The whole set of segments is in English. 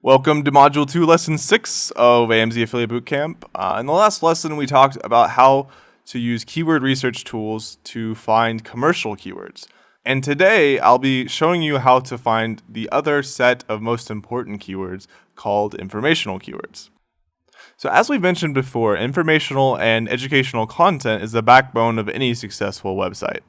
Welcome to Module 2, Lesson 6 of AMZ Affiliate Bootcamp. In the last lesson, we talked about how to use keyword research tools to find commercial keywords. And today, I'll be showing you how to find the other set of most important keywords called informational keywords. So as we've mentioned before, informational and educational content is the backbone of any successful website.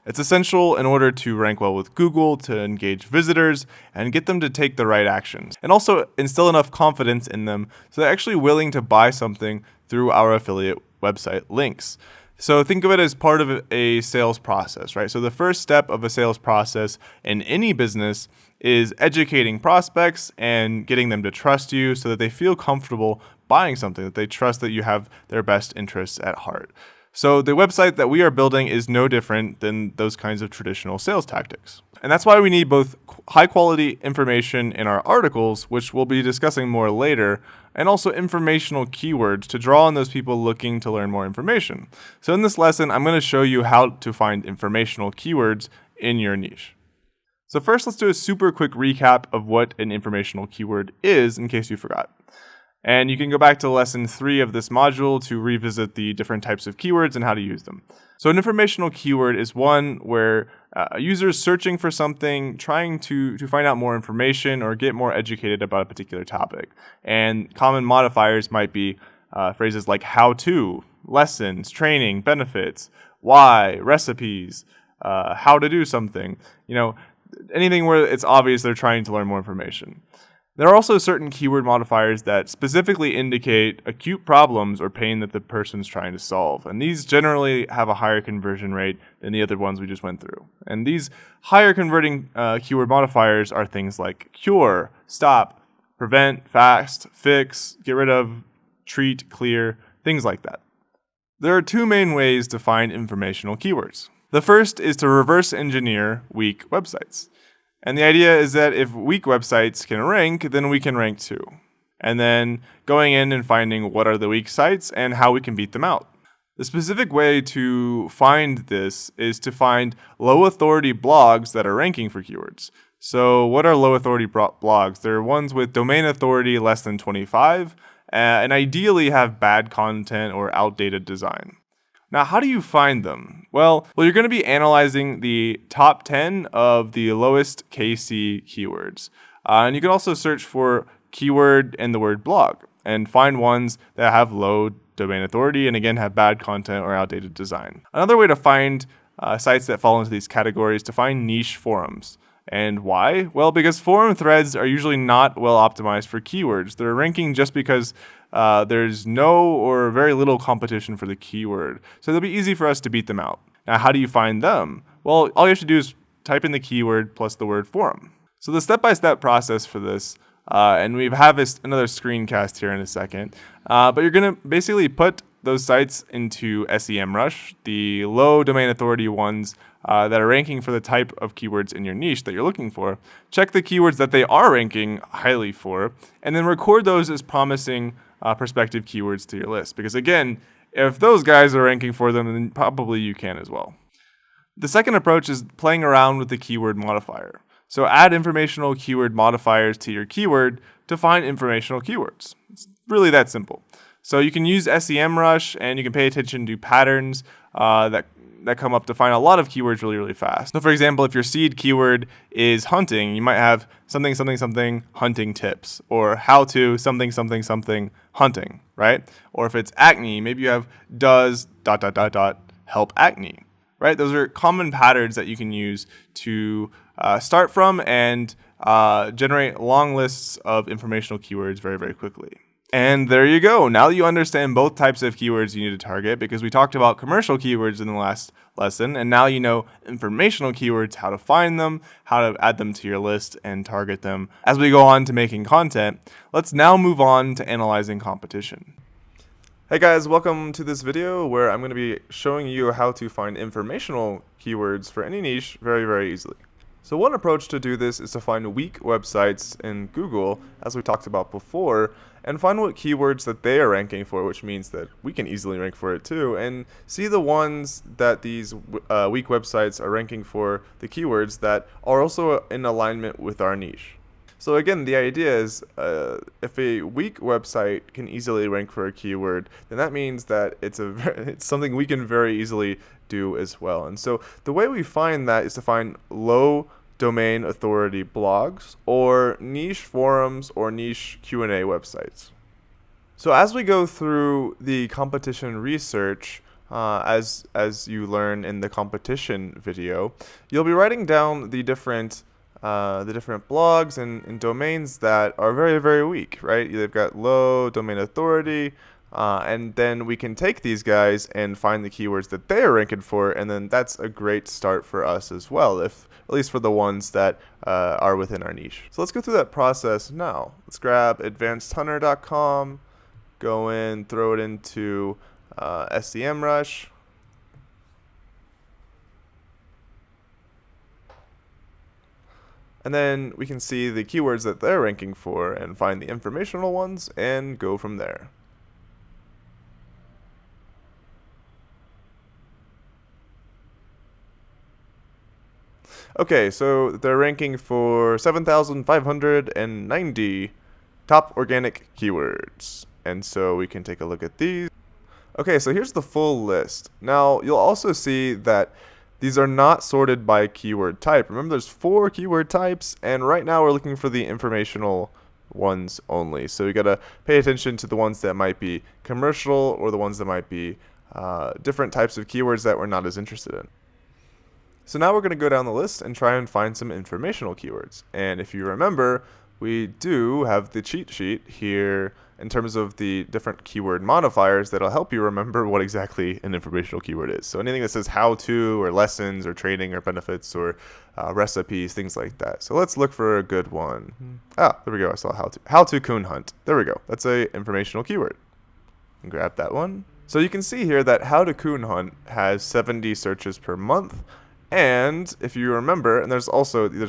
It's essential in order to rank well with Google, to engage visitors, and get them to take the right actions, and also instill enough confidence in them so they're actually willing to buy something through our affiliate website links. So think of it as part of a sales process, right? So the first step of a sales process in any business is educating prospects and getting them to trust you so that they feel comfortable buying something, that they trust that you have their best interests at heart. So the website that we are building is no different than those kinds of traditional sales tactics. And that's why we need both high quality information in our articles, which we'll be discussing more later, and also informational keywords to draw on those people looking to learn more information. So in this lesson, I'm going to show you how to find informational keywords in your niche. So first, let's do a super quick recap of what an informational keyword is in case you forgot. And you can go back to lesson 3 of this module to revisit the different types of keywords and how to use them. So an informational keyword is one where a user is searching for something, trying to find out more information or get more educated about a particular topic. And common modifiers might be phrases like how to, lessons, training, benefits, why, recipes, how to do something. Anything where it's obvious they're trying to learn more information. There are also certain keyword modifiers that specifically indicate acute problems or pain that the person's trying to solve. And these generally have a higher conversion rate than the other ones we just went through. And these higher converting keyword modifiers are things like cure, stop, prevent, fast, fix, get rid of, treat, clear, things like that. There are two main ways to find informational keywords. The first is to reverse engineer weak websites. And the idea is that if weak websites can rank, then we can rank too. And then going in and finding what are the weak sites and how we can beat them out. The specific way to find this is to find low authority blogs that are ranking for keywords. So what are low authority blogs? They're ones with domain authority less than 25 and ideally have bad content or outdated design. Now, how do you find them? Well, you're going to be analyzing the top 10 of the lowest KC keywords. And you can also search for keyword and the word blog and find ones that have low domain authority and again have bad content or outdated design. Another way to find sites that fall into these categories is to find niche forums. And why? Well, because forum threads are usually not well optimized for keywords. They're ranking just because there's no or very little competition for the keyword. So they'll be easy for us to beat them out. Now, how do you find them? Well, all you have to do is type in the keyword plus the word forum. So the step-by-step process for this, and we have another screencast here in a second, but you're going to basically put those sites into SEMrush, the low domain authority ones that are ranking for the type of keywords in your niche that you're looking for. Check the keywords that they are ranking highly for, and then record those as promising prospective keywords to your list. Because again, if those guys are ranking for them, then probably you can as well. The second approach is playing around with the keyword modifier. So add informational keyword modifiers to your keyword to find informational keywords. It's really that simple. So you can use SEMrush and you can pay attention to patterns that come up to find a lot of keywords really, really fast. So for example, if your seed keyword is hunting, you might have something, something, something hunting tips, or how to something, something, something hunting, right? Or if it's acne, maybe you have does ... help acne, right? Those are common patterns that you can use to start from and generate long lists of informational keywords very, very quickly. And there you go. Now that you understand both types of keywords you need to target, because we talked about commercial keywords in the last lesson, and now you know informational keywords, how to find them, how to add them to your list and target them. As we go on to making content, let's now move on to analyzing competition. Hey guys, welcome to this video where I'm going to be showing you how to find informational keywords for any niche very, very easily. So one approach to do this is to find weak websites in Google, as we talked about before, and find what keywords that they are ranking for, which means that we can easily rank for it too, and see the ones that these weak websites are ranking for, the keywords that are also in alignment with our niche. So again, the idea is if a weak website can easily rank for a keyword, then that means that it's something we can very easily do as well. And so the way we find that is to find low domain authority blogs or niche forums or niche Q&A websites. So as we go through the competition research, as you learn in the competition video, you'll be writing down the different blogs and domains that are very, very weak, right? They've got low domain authority, and then we can take these guys and find the keywords that they are ranking for, and then that's a great start for us as well, if at least for the ones that are within our niche. So let's go through that process now. Let's grab advancedhunter.com, go in, throw it into SEMrush. And then we can see the keywords that they're ranking for and find the informational ones and go from there. Okay, so they're ranking for 7,590 top organic keywords. And so we can take a look at these. Okay, so here's the full list. Now, you'll also see that these are not sorted by keyword type. Remember, there's 4 keyword types, and right now we're looking for the informational ones only. So you gotta pay attention to the ones that might be commercial or the ones that might be different types of keywords that we're not as interested in. So now we're gonna go down the list and try and find some informational keywords. And if you remember, we do have the cheat sheet here in terms of the different keyword modifiers that'll help you remember what exactly an informational keyword is. So anything that says how to or lessons or training or benefits or recipes, things like that. So let's look for a good one. There we go. I saw how to. How to coon hunt. There we go. That's a informational keyword. And grab that one. So you can see here that how to coon hunt has 70 searches per month. And if you remember, and there's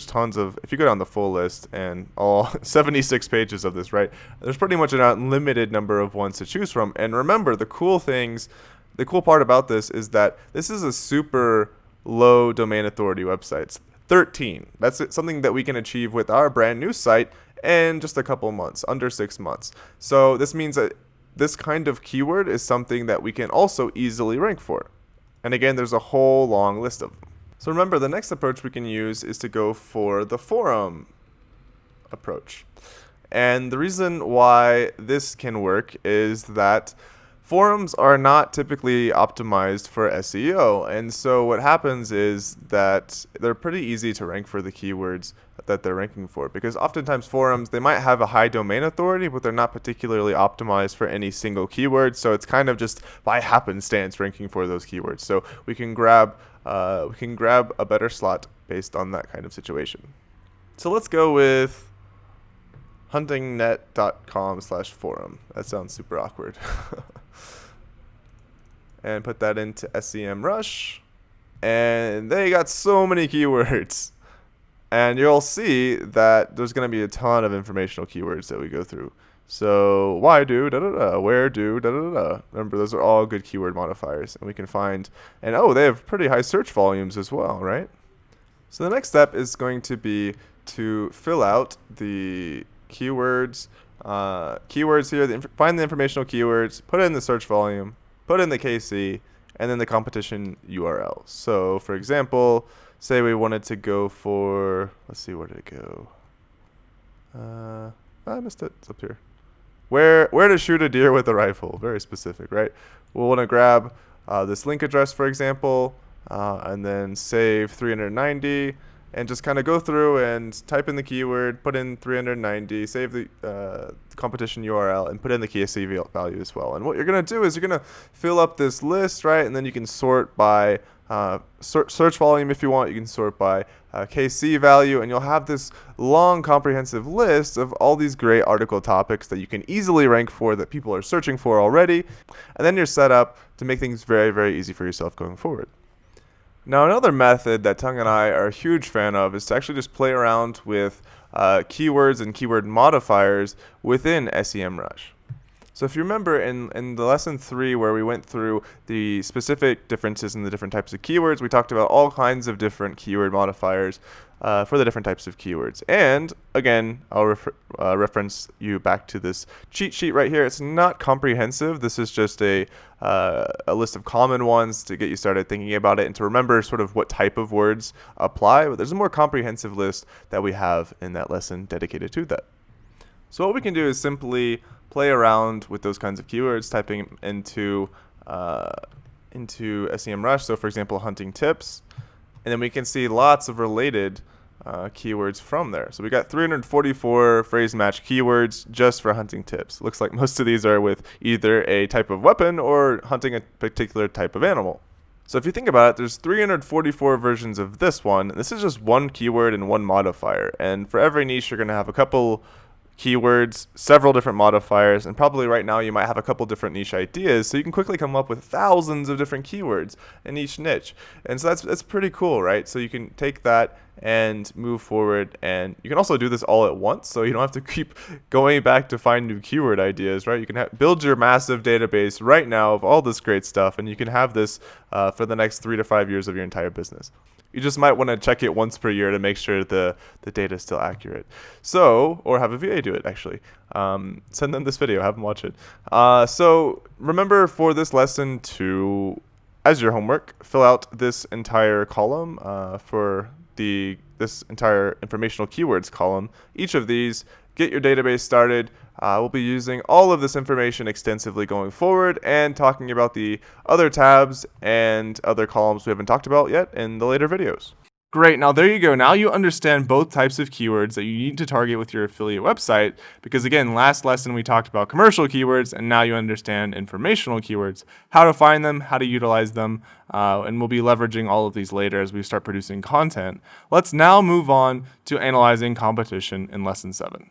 tons of, if you go down the full list and all 76 pages of this, right, there's pretty much an unlimited number of ones to choose from. And remember, the cool part about this is that this is a super low domain authority website. It's 13. That's something that we can achieve with our brand new site in just a couple months, under 6 months. So this means that this kind of keyword is something that we can also easily rank for. And again, there's a whole long list of them. So remember, the next approach we can use is to go for the forum approach. And the reason why this can work is that forums are not typically optimized for SEO. And so what happens is that they're pretty easy to rank for the keywords that they're ranking for, because oftentimes forums, they might have a high domain authority, but they're not particularly optimized for any single keyword. So it's kind of just by happenstance ranking for those keywords. So we can grab a better slot based on that kind of situation. So let's go with huntingnet.com/forum. That sounds super awkward. And put that into SEMrush. And they got so many keywords. And you'll see that there's going to be a ton of informational keywords that we go through. So why do, da-da-da, where do, da-da-da. Remember, those are all good keyword modifiers. And we can find, and they have pretty high search volumes as well, right? So the next step is going to be to fill out the keywords. Keywords here, find the informational keywords, put it in the search volume, put in the KC, and then the competition URL. So for example, say we wanted to go for, let's see, where did it go? I missed it. It's up here. Where to shoot a deer with a rifle. Very specific, right? We'll want to grab this link address, for example, and then save 390, and just kind of go through and type in the keyword, put in 390, save the competition URL, and put in the KC value as well. And what you're going to do is you're going to fill up this list, right? And then you can sort by search volume if you want. You can sort by KC value, and you'll have this long comprehensive list of all these great article topics that you can easily rank for, that people are searching for already. And then you're set up to make things very, very easy for yourself going forward. Now, another method that Tung and I are a huge fan of is to actually just play around with keywords and keyword modifiers within SEMrush. So if you remember in the lesson 3 where we went through the specific differences in the different types of keywords, we talked about all kinds of different keyword modifiers for the different types of keywords. And again, I'll reference you back to this cheat sheet right here. It's not comprehensive. This is just a list of common ones to get you started thinking about it and to remember sort of what type of words apply. But there's a more comprehensive list that we have in that lesson dedicated to that. So what we can do is simply play around with those kinds of keywords, typing into SEMrush. So for example, hunting tips, and then we can see lots of related keywords from there. So we got 344 phrase match keywords just for hunting tips. Looks like most of these are with either a type of weapon or hunting a particular type of animal. So if you think about it, there's 344 versions of this one. This is just one keyword and one modifier. And for every niche, you're going to have a couple keywords, several different modifiers, and probably right now you might have a couple different niche ideas, so you can quickly come up with thousands of different keywords in each niche. And so that's pretty cool, right? So you can take that and move forward, and you can also do this all at once, so you don't have to keep going back to find new keyword ideas, right? You can build your massive database right now of all this great stuff, and you can have this for the next 3 to 5 years of your entire business. You just might want to check it once per year to make sure the data is still accurate. So, or have a VA do it, actually. Send them this video, have them watch it. So remember for this lesson to, as your homework, fill out this entire column for this entire informational keywords column. Each of these, get your database started. We'll be using all of this information extensively going forward and talking about the other tabs and other columns we haven't talked about yet in the later videos. Great, now there you go. Now you understand both types of keywords that you need to target with your affiliate website, because again, last lesson we talked about commercial keywords, and now you understand informational keywords, how to find them, how to utilize them, and we'll be leveraging all of these later as we start producing content. Let's now move on to analyzing competition in lesson 7.